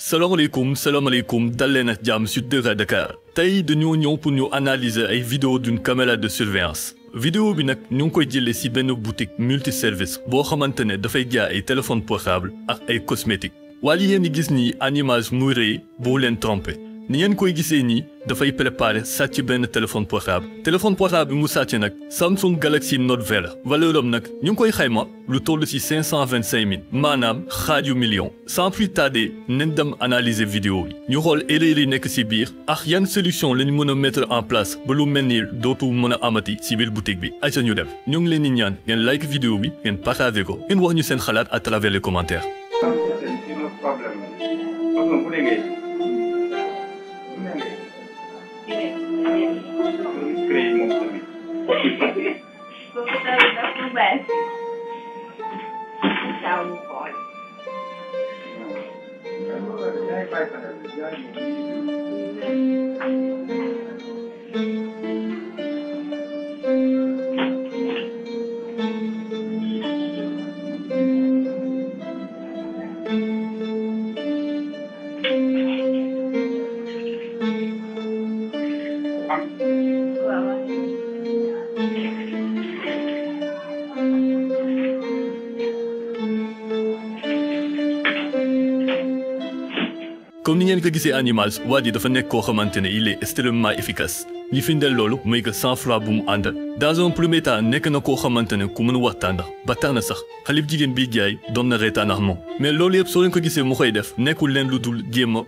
salaamaaleykum dal leen ak jàmm sur Dakar tey dañoo ñëw pour ñu analyser ay vidéo d'une caméra de surveillance vidéo bi nag ñu ngi koy jëlee ci benn boutique multiservice boo xamante ne dafay jaay ay téléphone portable ak ay cosmétiques waaye yéen ñi gis nii en image muy rëy boo leen trompé ni ngeen koy gisee nii dafay préparer sàcc benn téléphone portable bi mu sàcc nag Samsung Galaxy Note 20 la valeur am nag ñu ngi koy xayma lu toll ci 525 000 maanaam xaaju million sans plus tarder nañ dem analyser vidéo bi ñu xool erreur yi nekk ci biir ak yan solution lañu mën a mettre en place ba lu mel ni dootu mën a amati ci biir boutique bi ayca ñu dem ñu ngi leen di ñaan ngeen like vidéo bi ngeen partager ko ngeen wax ñu seen xalaat à travers les commentaires. Comme ni ngeen ko gisee en image waa ji dafa nekk koo xamante ne il est extrêmement efficace li firndeel loolu mooy que sang-froid bu mu àndal dans un premier temps nekk na koo xamante ne ku mën waxtaan ba tax na sax xale bu jigéen biy jaay doon na reetaan ak moom mais loolu yëpp soo leen ko gisee mu koy def nekkul leen lu dul jéem a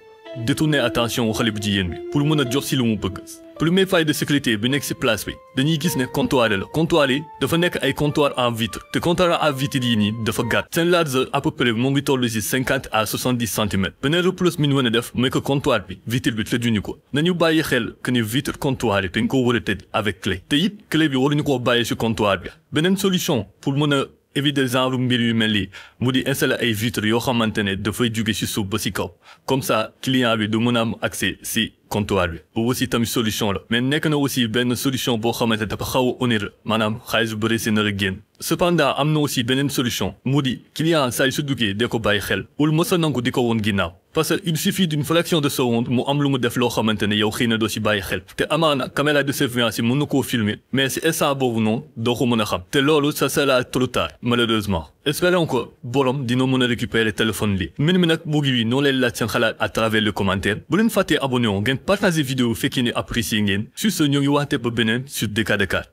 détourner attention wu xale bu jigéen bi pour mën a jox si lu mu bëgg. Première faille de sécurité bi nekk ci place bi dañuy gis ne comptoir la comptoir yi dafa nekk ay comptoir en vitre te comptoir en vitre yi nii dafa gàtt seen largeur à peu près moo ngi toll ci 50 à 70 centimètres beneen reproche mi ñu mën a def mooy que comptoir bi vitre bi tëjuñu ko nañu bàyyi xel que ni vitre comptoir yi dañ ko war a tëj avec clé te it clé bi waruñu koo bàyyi ci comptoir bi beneen solution pour mën a éviter genre mbir yu mel nii mu di installer ay vitres yoo xamante ne dafay jóge ci suuf ba ci kaw comme ça client bi du mën a am accès ci comptoir bi boobu aussi tamit solution la mais nekk na aussi benn solution boo xamante dafa xaw a onéreux maanaam xaalis bu bëri si nar a génn cependant am na aussi beneen solution mu di client saa yu su duggee dee ko bàyyi xel wala mos a nangu di ko woon ginnaaw parce que il suffit d'une fraction de seconde mu am lu mu def loo xamante ne yow xëy na doo si bàyyi xel te amaana caméra de surveillance yi mën na koo filmer mais si instant boobu noonu doo ko mën a xam te loolu ça sera trop tard malheureusement espérons que borom dina mën a récupérer téléphone bi mbir mi nag mu ngi noonu leen laaj seen xalaat à travers les commentaires bu leen fàttee abonné ngeen partager vidéo fekkee ne apprécier ngeen sur ce ñoo ngi waxte ba beneen sur DK Dakar